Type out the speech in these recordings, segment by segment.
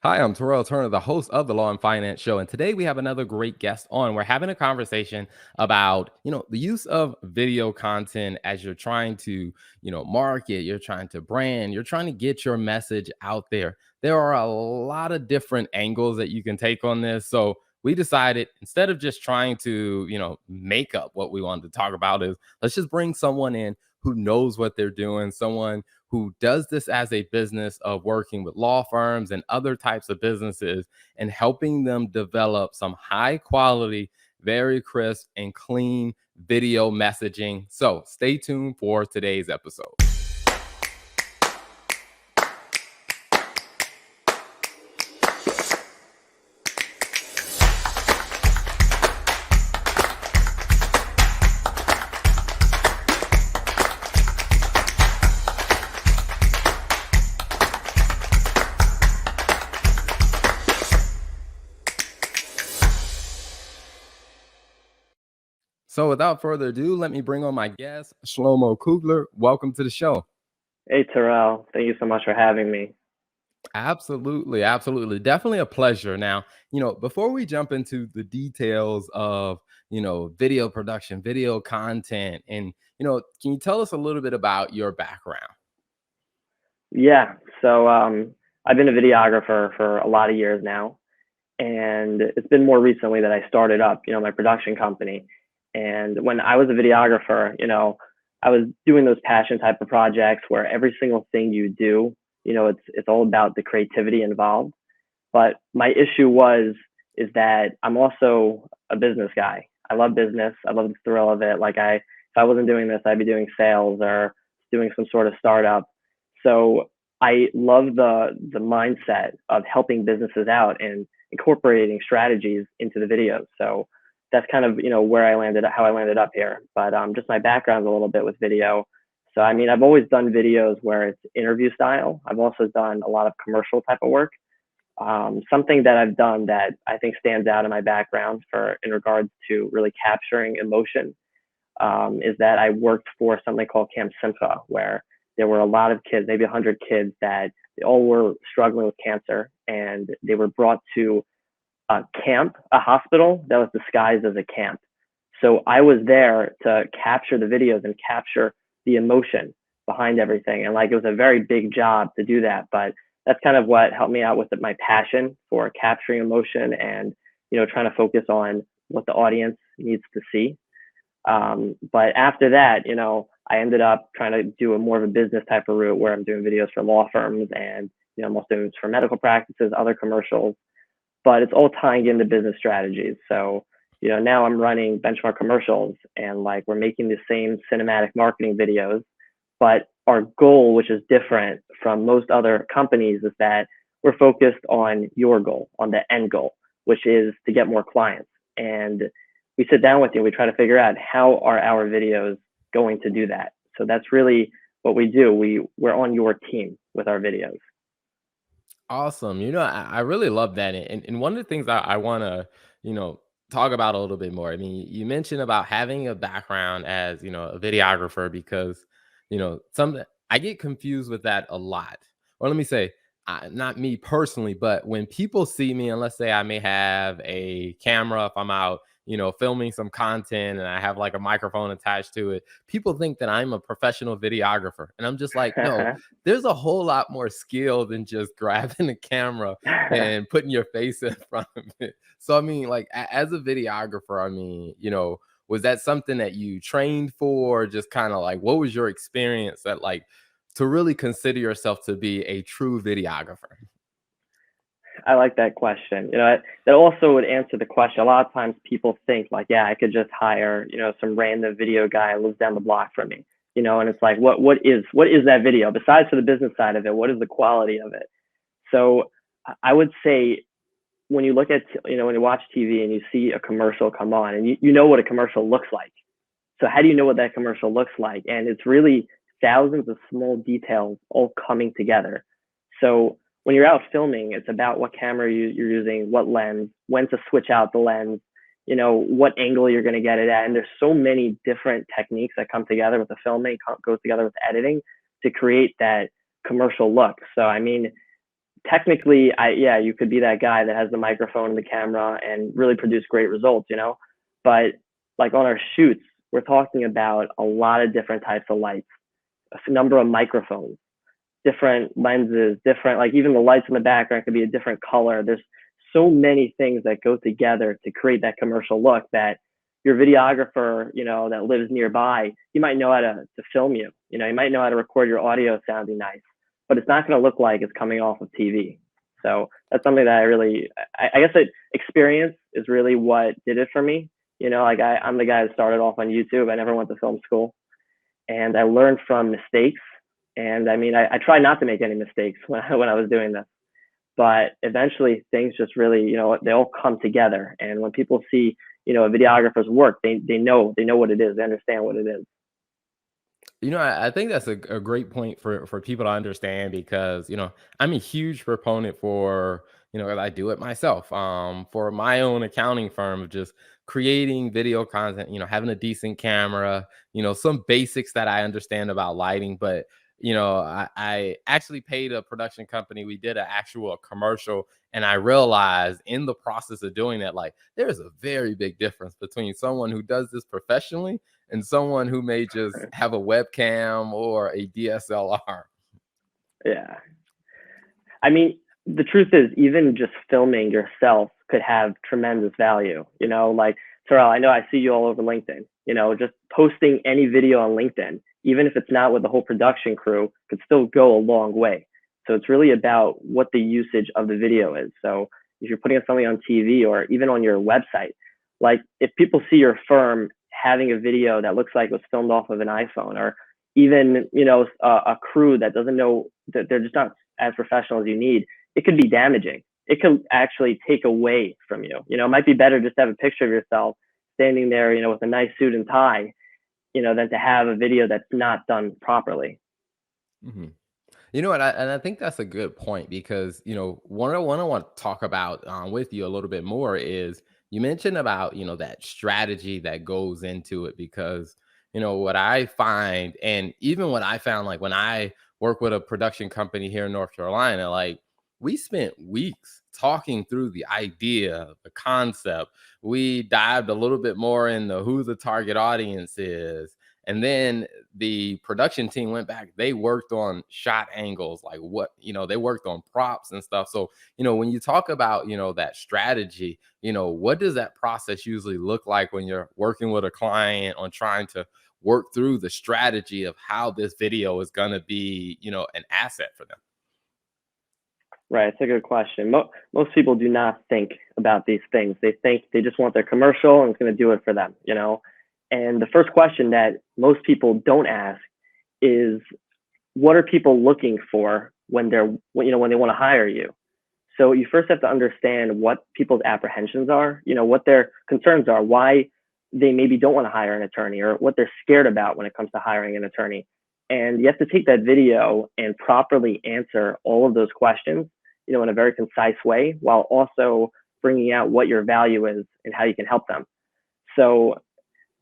Hi, I'm Terrell Turner, the host of the Law and Finance Show, and today we have another great guest on. We're having a conversation about, the use of video content as you're trying to, market, you're trying to brand, you're trying to get your message out there. There are a lot of different angles that you can take on this. So we decided instead of just trying to, make up what we wanted to talk about is let's just bring someone in who knows what they're doing, someone who does this as a business of working with law firms and other types of businesses and helping them develop some high quality, very crisp and clean video messaging. So stay tuned for today's episode. So without further ado, let me bring on my guest, Shlomo Kugler. Welcome to the show. Hey, Terrell. Thank you so much for having me. Absolutely, absolutely. Definitely a pleasure. Now, before we jump into the details of, video production, video content, and, can you tell us a little bit about your background? Yeah, so I've been a videographer for a lot of years now, and it's been more recently that I started up, my production company. And when I was a videographer, I was doing those passion type of projects where every single thing you do, it's all about the creativity involved. But my issue is that I'm also a business guy. I love business. I love the thrill of it. If I wasn't doing this, I'd be doing sales or doing some sort of startup. So I love the mindset of helping businesses out and incorporating strategies into the videos. So that's kind of where I landed, how I landed up here. But just my background a little bit with video. So I mean, I've always done videos where it's interview style. I've also done a lot of commercial type of work. Something that I've done that I think stands out in my background for in regards to really capturing emotion is that I worked for something called Camp Simcha, where there were a lot of kids, maybe 100 kids, that they all were struggling with cancer, and they were brought to a camp, a hospital that was disguised as a camp. So I was there to capture the videos and capture the emotion behind everything. And it was a very big job to do that. But that's kind of what helped me out with my passion for capturing emotion and, trying to focus on what the audience needs to see. But after that, I ended up trying to do a more of a business type of route where I'm doing videos for law firms and, I'm also doing for medical practices, other commercials, but it's all tying into business strategies. So, now I'm running benchmark commercials and we're making the same cinematic marketing videos, but our goal, which is different from most other companies, is that we're focused on your goal, on the end goal, which is to get more clients. And we sit down with you, we try to figure out how are our videos going to do that. So that's really what we do. We're on your team with our videos. Awesome. I really love that. And one of the things I want to, you know, talk about a little bit more. I mean, you mentioned about having a background as, a videographer because, some I get confused with that a lot. Or let me say, not me personally, but when people see me, and let's say I may have a camera if I'm out, filming some content and I have like a microphone attached to it, people think that I'm a professional videographer. And I'm just like, no, there's a whole lot more skill than just grabbing a camera and putting your face in front of it. So, I mean, like, as a videographer, I mean, was that something that you trained for? Just kind of like, what was your experience at like to really consider yourself to be a true videographer? I like that question. That also would answer the question. A lot of times people think yeah, I could just hire, some random video guy who lives down the block from me, and it's like, what is that video? Besides for the business side of it, what is the quality of it? So I would say when you look at, when you watch TV and you see a commercial come on and you know what a commercial looks like. So how do you know what that commercial looks like? And it's really thousands of small details all coming together. So when you're out filming, it's about what camera you're using, what lens, when to switch out the lens, what angle you're going to get it at. And there's so many different techniques that come together with the filming, goes together with editing to create that commercial look. So, I mean, technically, yeah, you could be that guy that has the microphone and the camera and really produce great results, you know. But like on our shoots, we're talking about a lot of different types of lights, a number of microphones, different lenses, different, like even the lights in the background could be a different color. There's so many things that go together to create that commercial look that your videographer, you know, that lives nearby, he might know how to film you. You know, he might know how to record your audio sounding nice, but it's not going to look like it's coming off of TV. So that's something that I guess that experience is really what did it for me. You know, like I'm the guy that started off on YouTube. I never went to film school, and I learned from mistakes. And I mean, I tried not to make any mistakes when I was doing this, but eventually things just really, you know, they all come together. And when people see, you know, a videographer's work, they know what it is. They understand what it is. I think that's a great point for people to understand because I'm a huge proponent for 'cause I do it myself for my own accounting firm of just creating video content, having a decent camera, some basics that I understand about lighting, but I actually paid a production company. We did an actual commercial, and I realized in the process of doing that, like there's a very big difference between someone who does this professionally and someone who may just have a webcam or a DSLR. Yeah. I mean, the truth is, even just filming yourself could have tremendous value. You know, like Terrell, I know I see you all over LinkedIn. You know, just posting any video on LinkedIn, even if it's not with the whole production crew, could still go a long way. So it's really about what the usage of the video is. So if you're putting something on TV or even on your website, like if people see your firm having a video that looks like it was filmed off of an iPhone, or even a crew that doesn't know, that they're just not as professional as you need, it could be damaging. It could actually take away from you. You know, it might be better just to have a picture of yourself standing there, with a nice suit and tie, than to have a video that's not done properly. Mhm. And I think that's a good point because one I want to talk about with you a little bit more is you mentioned about that strategy that goes into it because what I find and even what I found like when I work with a production company here in North Carolina, like we spent weeks talking through the idea, the concept. We dived a little bit more into who the target audience is, and then the production team went back. They worked on shot angles, like they worked on props and stuff. So, when you talk about, that strategy, what does that process usually look like when you're working with a client on trying to work through the strategy of how this video is going to be, an asset for them? Right, it's a good question. Most people do not think about these things. They think they just want their commercial and it's going to do it for them, And the first question that most people don't ask is, what are people looking for when when they want to hire you? So you first have to understand what people's apprehensions are, what their concerns are, why they maybe don't want to hire an attorney, or what they're scared about when it comes to hiring an attorney. And you have to take that video and properly answer all of those questions, in a very concise way, while also bringing out what your value is and how you can help them. So,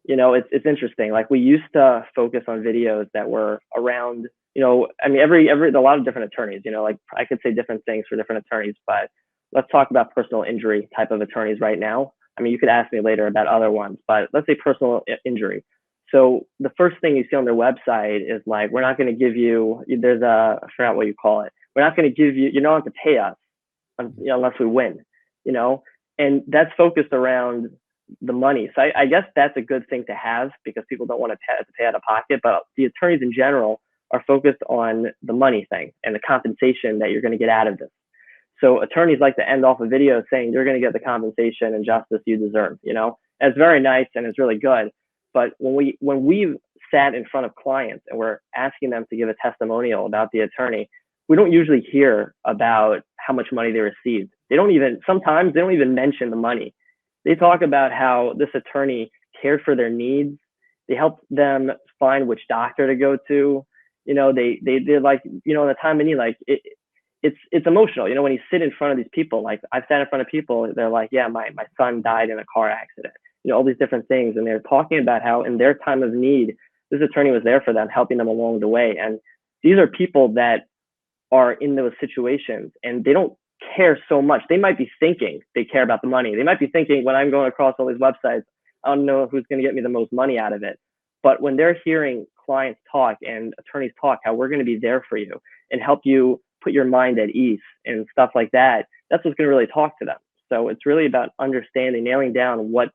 it's interesting. Like we used to focus on videos that were around, I mean, a lot of different attorneys, like I could say different things for different attorneys, but let's talk about personal injury type of attorneys right now. I mean, you could ask me later about other ones, but let's say personal injury. So the first thing you see on their website is like, we're not going to give you, I forgot what you call it. We're not going to give you, you don't have to pay us unless we win, you know, and that's focused around the money. So I guess that's a good thing to have because people don't want to pay out of pocket, but the attorneys in general are focused on the money thing and the compensation that you're going to get out of this. So attorneys like to end off a video saying you're going to get the compensation and justice you deserve, And it's very nice and it's really good. But when we sat in front of clients and we're asking them to give a testimonial about the attorney, we don't usually hear about how much money they received. Sometimes they don't even mention the money. They talk about how this attorney cared for their needs. They helped them find which doctor to go to. They're like, the time of need, like it's emotional. When you sit in front of these people, like I've sat in front of people, they're like, yeah, my son died in a car accident, all these different things. And they're talking about how in their time of need, this attorney was there for them, helping them along the way. And these are people that are in those situations and they don't care so much. They might be thinking they care about the money. They might be thinking, when I'm going across all these websites, I don't know who's going to get me the most money out of it. But when they're hearing clients talk and attorneys talk, how we're going to be there for you and help you put your mind at ease and stuff like that, that's what's going to really talk to them. So it's really about understanding, nailing down what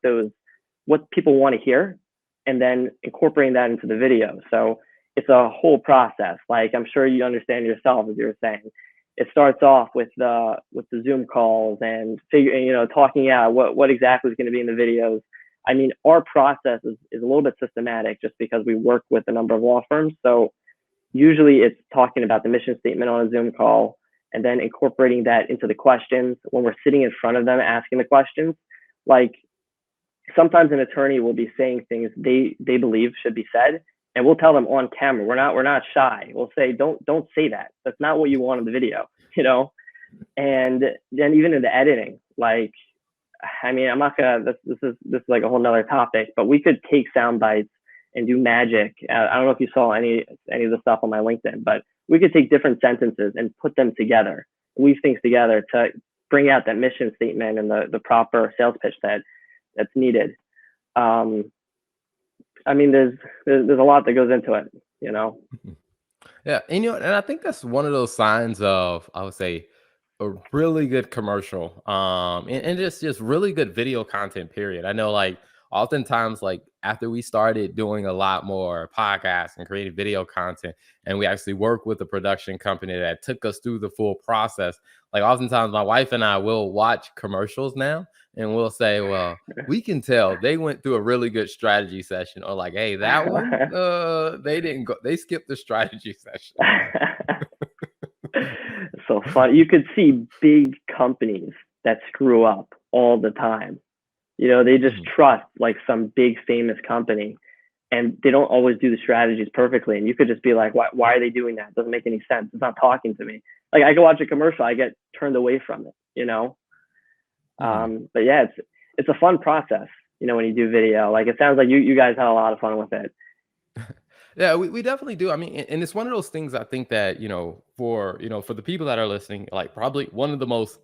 people want to hear, and then incorporating that into the video. So it's a whole process. Like, I'm sure you understand yourself, as you were saying. It starts off with the Zoom calls and talking out what exactly is going to be in the videos. I mean, our process is a little bit systematic just because we work with a number of law firms. So usually it's talking about the mission statement on a Zoom call and then incorporating that into the questions when we're sitting in front of them asking the questions. Like, sometimes an attorney will be saying things they believe should be said, and we'll tell them on camera. We're not shy. We'll say, don't say that. That's not what you want in the video, you know. And then even in the editing, like, I mean, I'm not gonna. This is like a whole nother topic, but we could take sound bites and do magic. I don't know if you saw any of the stuff on my LinkedIn, but we could take different sentences and put them together, weave things together to bring out that mission statement and the proper sales pitch that's needed. Um, I mean, there's a lot that goes into it, you know. Yeah, and and I think that's one of those signs of, I would say, a really good commercial, and just really good video content. Period. I know, like, oftentimes, like, after we started doing a lot more podcasts and creating video content, and we actually work with a production company that took us through the full process. Like, oftentimes, my wife and I will watch commercials now, and we'll say, well, we can tell they went through a really good strategy session, or like, hey, that one, they didn't go, they skipped the strategy session. So fun. You could see big companies that screw up all the time. You know, they just Mhm. trust like some big famous company, and they don't always do the strategies perfectly. And you could just be like, why are they doing that? It doesn't make any sense. It's not talking to me. Like, I go watch a commercial, I get turned away from it, you know? Mhm. But yeah, it's a fun process, you know, when you do video. Like, it sounds like you guys had a lot of fun with it. Yeah, we definitely do. I mean, and it's one of those things, I think, that, for the people that are listening, like, probably one of the most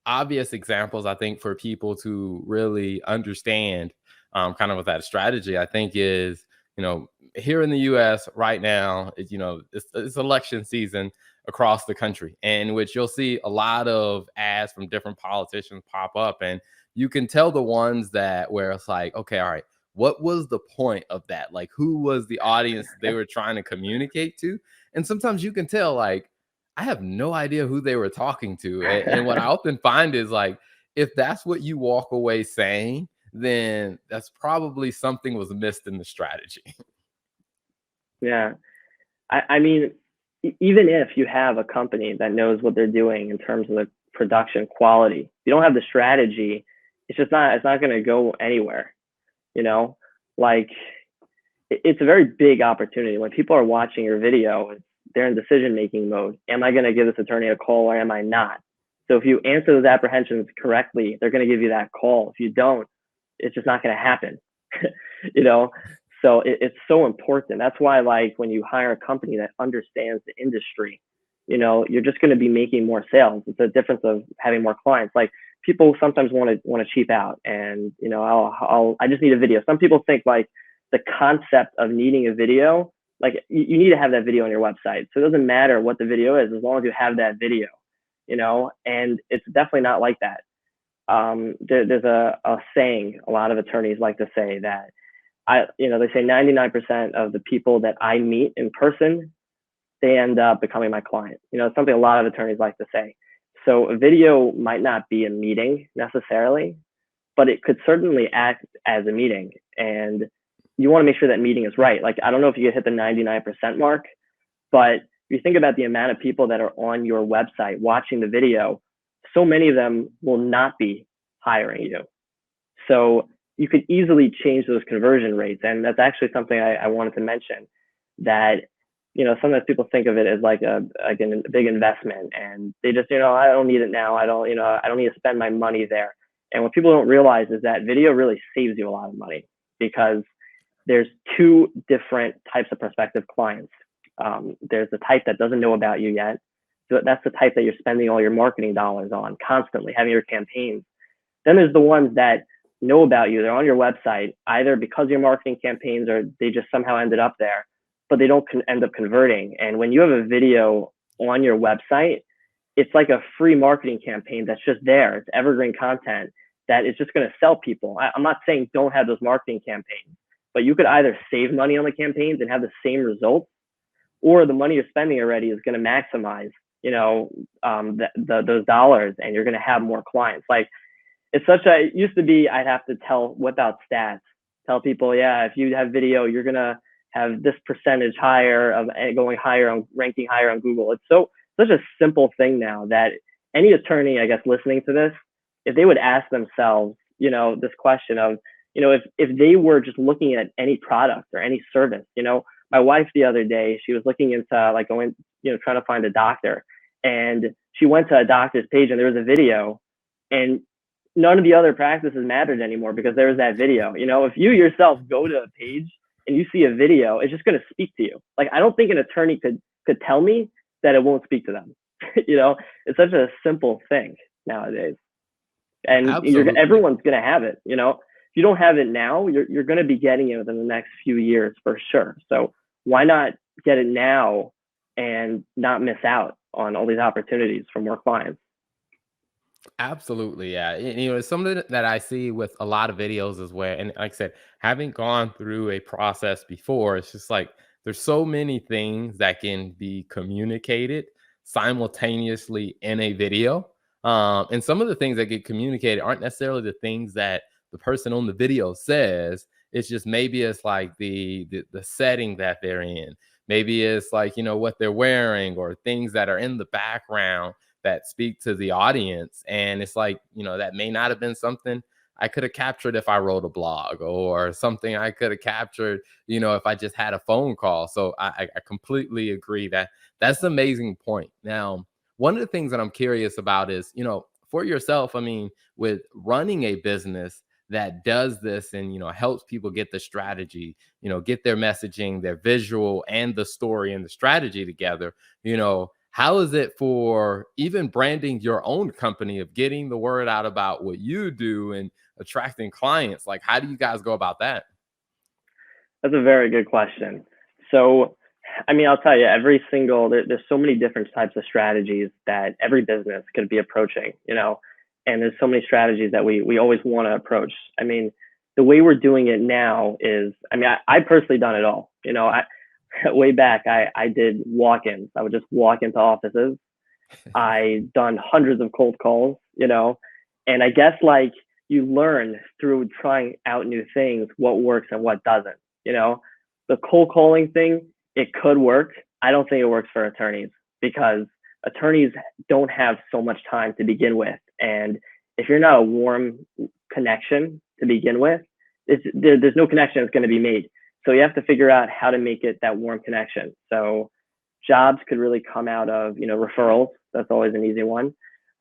obvious examples, I think, for people to really understand, kind of with that strategy, I think, is, here in the US right now, it's election season across the country, in which you'll see a lot of ads from different politicians pop up. And you can tell the ones that where it's like, okay, all right, what was the point of that? Like, who was the audience they were trying to communicate to? And sometimes you can tell, like, I have no idea who they were talking to. And what I often find is, like, if that's what you walk away saying, then that's probably something was missed in the strategy. Yeah. I mean, even if you have a company that knows what they're doing in terms of the production quality, if you don't have the strategy, it's not going to go anywhere, you know? Like, it's a very big opportunity when people are watching your video. They're in decision making mode. Am I going to give this attorney a call, or am I not? So if you answer those apprehensions correctly, they're going to give you that call. If you don't, it's just not going to happen. you know so it's so important. That's why, like, when you hire a company that understands the industry, you're just going to be making more sales. It's a difference of having more clients. Like, people sometimes want to cheap out, and I just need a video. Some people think, like, the concept of needing a video, like, you need to have that video on your website, so it doesn't matter what the video is as long as you have that video. And it's definitely not like that. There's a saying a lot of attorneys like to say, that they say 99% of the people that I meet in person, they end up becoming my client. It's something a lot of attorneys like to say. So a video might not be a meeting necessarily, but it could certainly act as a meeting. And you want to make sure that meeting is right. Like, I don't know if you hit the 99% mark, but if you think about the amount of people that are on your website watching the video, so many of them will not be hiring you. So you could easily change those conversion rates. And that's actually something I wanted to mention, that, sometimes people think of it as like a big investment, and they just, I don't need it now. I don't need to spend my money there. And what people don't realize is that video really saves you a lot of money, because there's two different types of prospective clients. There's the type that doesn't know about you yet, that's the type that you're spending all your marketing dollars on constantly, having your campaigns. Then there's the ones that know about you. They're on your website either because of your marketing campaigns or they just somehow ended up there, but they don't end up converting. And when you have a video on your website, it's like a free marketing campaign that's just there. It's evergreen content that is just going to sell people. I'm not saying don't have those marketing campaigns, but you could either save money on the campaigns and have the same results, or the money you're spending already is going to maximize, those dollars, and you're going to have more clients. Like it used to be, I'd have to whip out stats, tell people, yeah, if you have video, you're going to have this percentage higher of going higher on ranking higher on Google. It's such a simple thing now that any attorney, I guess, listening to this, if they would ask themselves, this question of, if they were just looking at any product or any service, my wife the other day, she was looking into like going, trying to find a doctor, and she went to a doctor's page and there was a video, and none of the other practices mattered anymore because there was that video. If you yourself go to a page and you see a video, it's just going to speak to you. Like, I don't think an attorney could tell me that it won't speak to them. It's such a simple thing nowadays, and Absolutely. everyone's going to have it. If you don't have it now, you're going to be getting it within the next few years for sure. So why not get it now and not miss out on all these opportunities for more clients? Absolutely, yeah. It's something that I see with a lot of videos as well. And like I said, having gone through a process before, it's just like there's so many things that can be communicated simultaneously in a video. And some of the things that get communicated aren't necessarily the things that the person on the video says. It's just maybe it's like the setting that they're in. Maybe it's like, what they're wearing or things that are in the background that speak to the audience. And it's like, that may not have been something I could have captured if I wrote a blog, or something I could have captured, if I just had a phone call. So I completely agree that that's an amazing point. Now, one of the things that I'm curious about is, for yourself, I mean, with running a business that does this and, helps people get the strategy, get their messaging, their visual and the story and the strategy together, how is it for even branding your own company, of getting the word out about what you do and attracting clients? Like, how do you guys go about that? That's a very good question. So, I mean, I'll tell you, there's so many different types of strategies that every business could be approaching, and there's so many strategies that we always want to approach. I mean, the way we're doing it now is, I mean, I personally done it all. Way back, I did walk-ins. I would just walk into offices. I done hundreds of cold calls, and I guess like you learn through trying out new things what works and what doesn't. You know, the cold calling thing, it could work. I don't think it works for attorneys because attorneys don't have so much time to begin with, and if you're not a warm connection to begin with, there's no connection that's going to be made. So you have to figure out how to make it that warm connection. So jobs could really come out of referrals. That's always an easy one.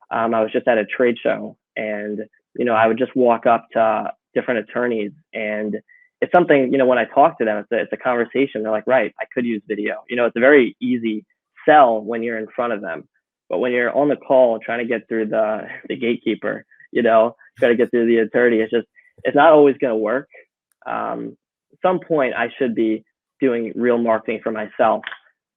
I was just at a trade show, and I would just walk up to different attorneys, and it's something, when I talk to them, it's a conversation. They're like, right, I could use video. It's a very easy sell when you're in front of them, but when you're on the call trying to get through the gatekeeper, try to get through the attorney, it's not always going to work. At some point, I should be doing real marketing for myself,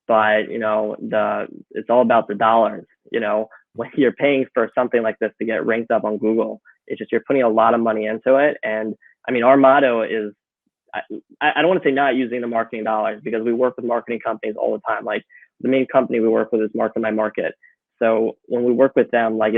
but it's all about the dollars. When you're paying for something like this to get ranked up on Google, it's just you're putting a lot of money into it. And I mean, our motto is, I don't want to say not using the marketing dollars, because we work with marketing companies all the time. Like, the main company we work with is Market My Market. So when we work with them, like,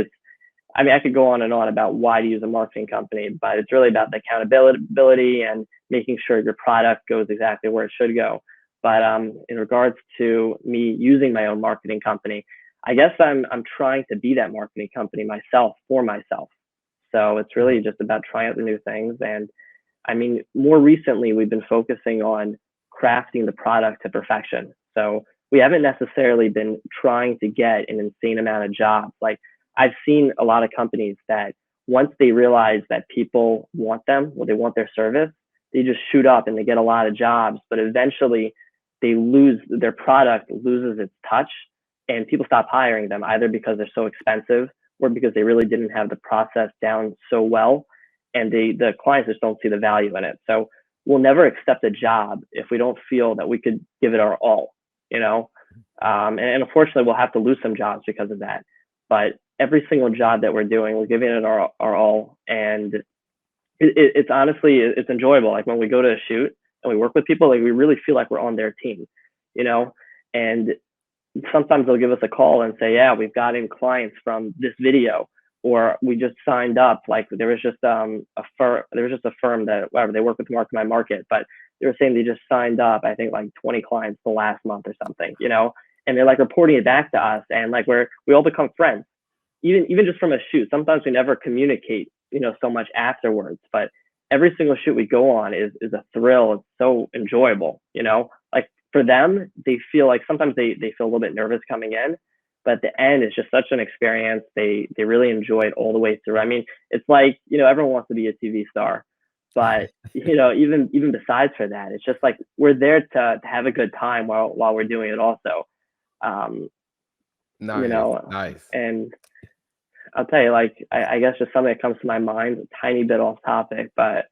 I could go on and on about why to use a marketing company, but it's really about the accountability and making sure your product goes exactly where it should go. But in regards to me using my own marketing company, I guess I'm trying to be that marketing company myself for myself. So it's really just about trying out the new things. And I mean, more recently, we've been focusing on crafting the product to perfection. So we haven't necessarily been trying to get an insane amount of jobs. Like, I've seen a lot of companies that once they realize that people want them, or they want their service, they just shoot up and they get a lot of jobs, but eventually their product loses its touch and people stop hiring them either because they're so expensive or because they really didn't have the process down so well, and the clients just don't see the value in it. So we'll never accept a job if we don't feel that we could give it our all, you know. And unfortunately, we'll have to lose some jobs because of that. But every single job that we're doing, we're giving it our all, and it's honestly it's enjoyable. Like when we go to a shoot and we work with people, like we really feel like we're on their team, you know. And sometimes they'll give us a call and say, yeah, we've gotten clients from this video, or we just signed up. Like there was just a firm that whatever they work with Mark My Market, but they were saying they just signed up, I think like 20 clients the last month or something, you know, and they're like reporting it back to us, and like we all become friends, even just from a shoot. Sometimes we never communicate, you know, so much afterwards, but every single shoot we go on is a thrill. It's so enjoyable, you know. Like for them, they feel like sometimes they feel a little bit nervous coming in, but at the end it's just such an experience. They really enjoy it all the way through. I mean, it's like, you know, everyone wants to be a TV star, but you know, even besides for that, it's just like we're there to have a good time while we're doing it also. um you Nice, know. nice. And I'll tell you, like, I guess just something that comes to my mind, a tiny bit off topic, but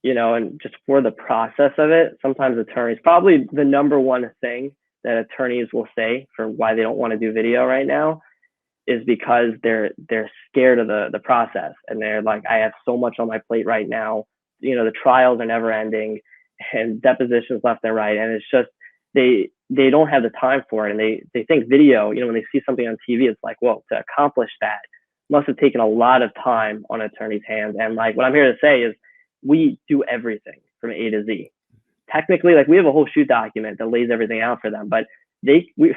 you know, and just for the process of it, sometimes attorneys, probably the number one thing that attorneys will say for why they don't want to do video right now is because they're scared of the process, and they're like, I have so much on my plate right now. You know, the trials are never ending, and depositions left and right, and it's just they don't have the time for it, and they think video. You know, when they see something on TV, it's like, well, to accomplish that must have taken a lot of time on an attorney's hands. And like what I'm here to say is, we do everything from A to Z. Technically, like we have a whole shoot document that lays everything out for them, but we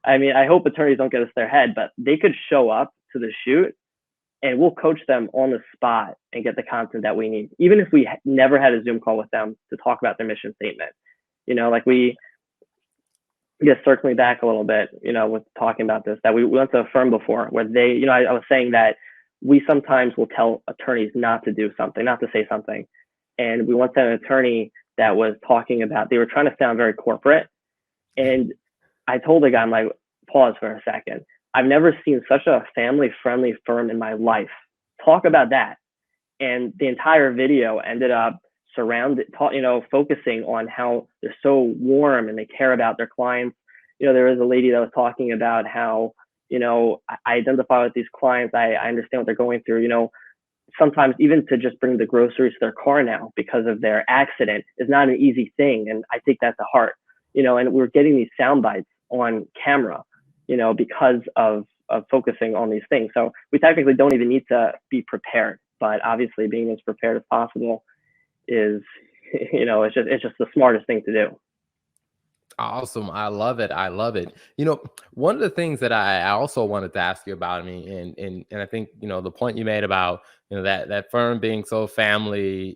I mean, I hope attorneys don't get us their head, but they could show up to the shoot and we'll coach them on the spot and get the content that we need, even if we never had a Zoom call with them to talk about their mission statement. You know, like we just circling back a little bit, you know, with talking about this, that we went to a firm before where they, you know, I was saying that we sometimes will tell attorneys not to do something, not to say something. And we went to an attorney that was talking about, they were trying to sound very corporate. And I told the guy, I'm like, pause for a second. I've never seen such a family friendly firm in my life. Talk about that. And the entire video ended up you know, focusing on how they're so warm and they care about their clients. You know, there was a lady that was talking about how, you know, I identify with these clients. I understand what they're going through. You know, sometimes even to just bring the groceries to their car now because of their accident is not an easy thing. And I take that to heart, you know, and we're getting these sound bites on camera, you know, because of focusing on these things. So we technically don't even need to be prepared, but obviously being as prepared as possible is, you know, it's just the smartest thing to do. Awesome. I love it. I love it. You know, one of the things that I also wanted to ask you about, I mean, and I think, you know, the point you made about, you know, that firm being so family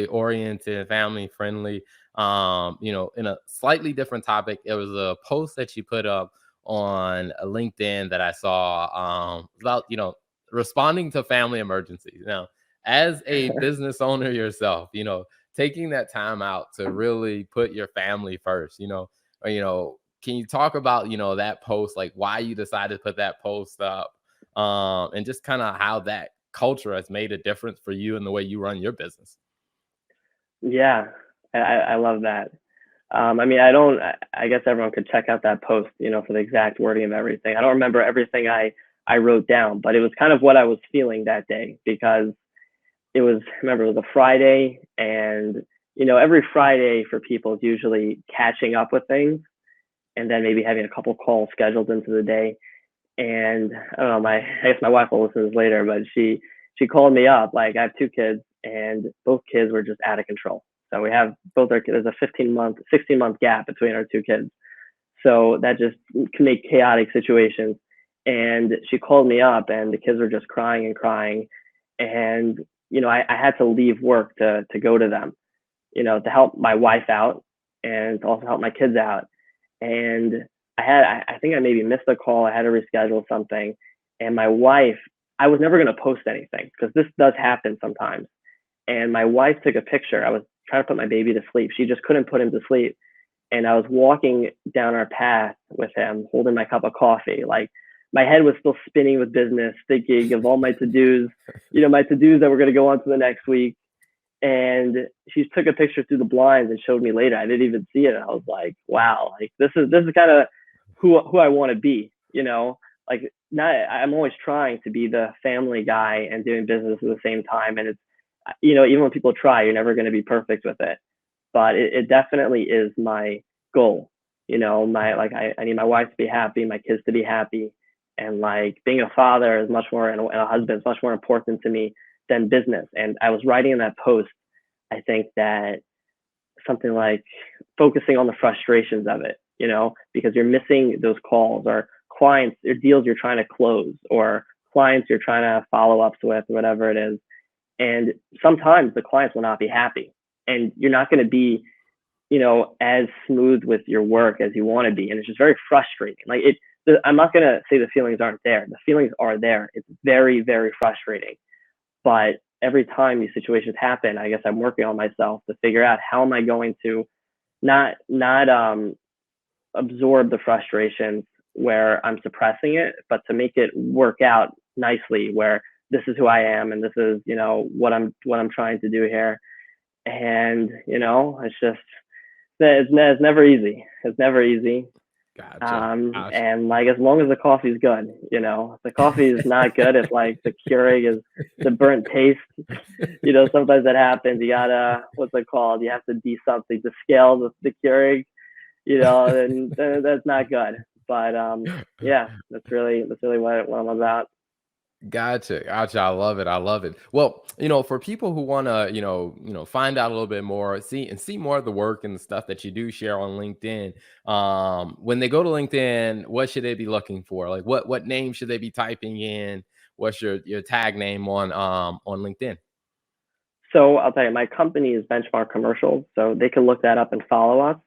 oriented, family friendly. You know, in a slightly different topic, it was a post that you put up on LinkedIn that I saw about, you know, responding to family emergencies. Now, as a business owner yourself, you know, taking that time out to really put your family first, you know, or, you know, can you talk about, you know, that post, like why you decided to put that post up, and just kind of how that culture has made a difference for you in the way you run your business? Yeah, I love that. I mean, I don't. I guess everyone could check out that post, you know, for the exact wording of everything. I don't remember everything I wrote down, but it was kind of what I was feeling that day because it was. Remember, it was a Friday, and you know, every Friday for people is usually catching up with things, and then maybe having a couple calls scheduled into the day. And I don't know, I guess my wife will listen to this later, but she called me up. Like I have two kids, and both kids were just out of control. So we have both our kids. There's a 15-month, 16-month gap between our two kids. So that just can make chaotic situations. And she called me up, and the kids were just crying and crying. And you know, I had to leave work to go to them, you know, to help my wife out and to also help my kids out. And I think I maybe missed a call. I had to reschedule something. And my wife, I was never going to post anything because this does happen sometimes. And my wife took a picture. I was trying to put my baby to sleep. She just couldn't put him to sleep. and I was walking down our path with him, holding my cup of coffee. Like my head was still spinning with business, thinking of all my to-dos, my to-dos that were going to go on to the next week. And she took a picture through the blinds and showed me later. I didn't even see it. I was like, wow, like this is kind of who I want to be, like not, I'm always trying to be the family guy and doing business at the same time. And it's, even when people try, you're never going to be perfect with it, but it definitely is my goal. My, like, I need my wife to be happy, my kids to be happy. And like being a father is much more, and a husband is much more important to me than business. And I was writing in that post, I think that something like focusing on the frustrations of it, because you're missing those calls or clients or deals you're trying to close or clients you're trying to follow ups with, whatever it is. And sometimes the clients will not be happy and you're not going to be, as smooth with your work as you want to be. And it's just very frustrating. Like I'm not going to say the feelings aren't there. The feelings are there. It's very, very frustrating. But every time these situations happen, I guess I'm working on myself to figure out how am I going to not absorb the frustrations where I'm suppressing it, but to make it work out nicely where this is who I am and this is, what I'm trying to do here. And, it's just, it's never easy. It's never easy. Gotcha. Gotcha. And like, as long as the coffee's good, if the coffee is not good, if like the Keurig is the burnt taste, sometimes that happens. You gotta, what's it called? You have to do something to scale the Keurig, and that's not good. But yeah, that's really what I'm about. Gotcha, gotcha. I love it. I love it. Well, for people who want to, find out a little bit more, see more of the work and the stuff that you do share on LinkedIn. When they go to LinkedIn, what should they be looking for? Like, what name should they be typing in? What's your tag name on LinkedIn? So I'll tell you, my company is Benchmark Commercials, so they can look that up and follow us.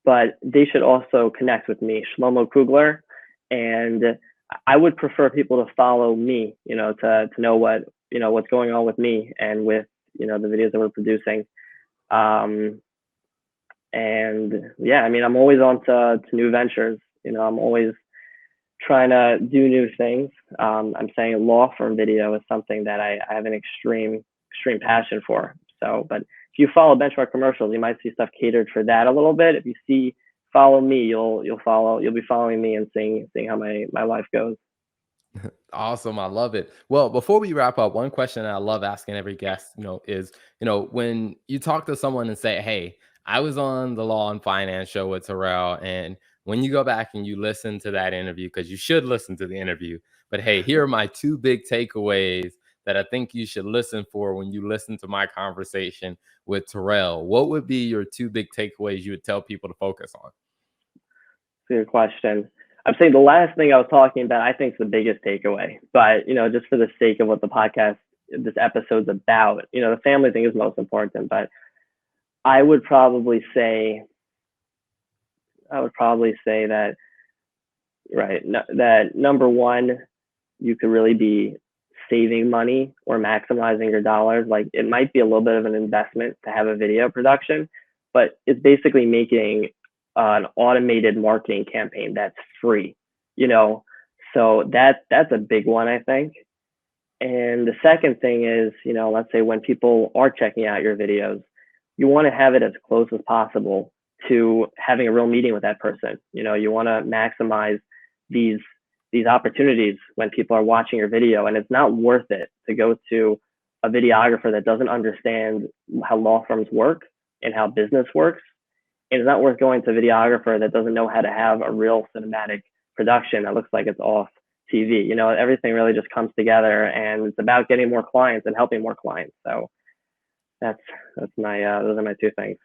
But they should also connect with me, Shlomo Kugler, and I would prefer people to follow me, to know what's going on with me and with the videos that we're producing. And yeah, I mean, I'm always on to new ventures. I'm always trying to do new things. I'm saying law firm video is something that I have an extreme passion for. So, but if you follow Benchmark Commercials, you might see stuff catered for that a little bit. If you follow me, you'll be following me and seeing how my life goes. Awesome. I love it. Well, before we wrap up, one question I love asking every guest, is, when you talk to someone and say, hey, I was on the Law and Finance show with Terrell, and when you go back and you listen to that interview, because you should listen to the interview, but hey, here are my two big takeaways that I think you should listen for when you listen to my conversation with Terrell. What would be your two big takeaways you would tell people to focus on? Good question. I'm saying the last thing I was talking about, I think is the biggest takeaway. But just for the sake of what the podcast, this episode's about, the family thing is most important. But I would probably say that that number one, you could really be saving money or maximizing your dollars. Like it might be a little bit of an investment to have a video production, but it's basically making an automated marketing campaign that's free, so that's a big one, I think. And the second thing is, let's say when people are checking out your videos, you want to have it as close as possible to having a real meeting with that person. You want to maximize these opportunities when people are watching your video, and it's not worth it to go to a videographer that doesn't understand how law firms work and how business works. And it's not worth going to a videographer that doesn't know how to have a real cinematic production that looks like it's off TV. Everything really just comes together, and it's about getting more clients and helping more clients. So that's my those are my two things.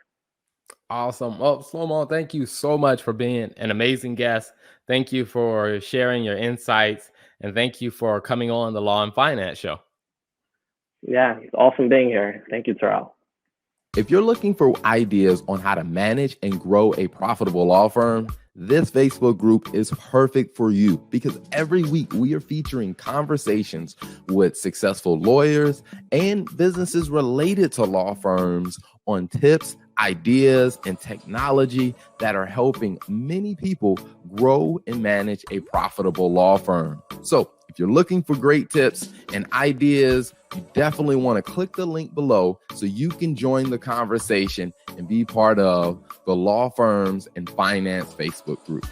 Awesome. Well, Shlomo, thank you so much for being an amazing guest. Thank you for sharing your insights, and thank you for coming on the Law and Finance show. Yeah, it's awesome being here. Thank you, Terrell. If you're looking for ideas on how to manage and grow a profitable law firm, this Facebook group is perfect for you because every week we are featuring conversations with successful lawyers and businesses related to law firms on tips, ideas and technology that are helping many people grow and manage a profitable law firm. So if you're looking for great tips and ideas, you definitely want to click the link below so you can join the conversation and be part of the Law Firms and Finance Facebook group.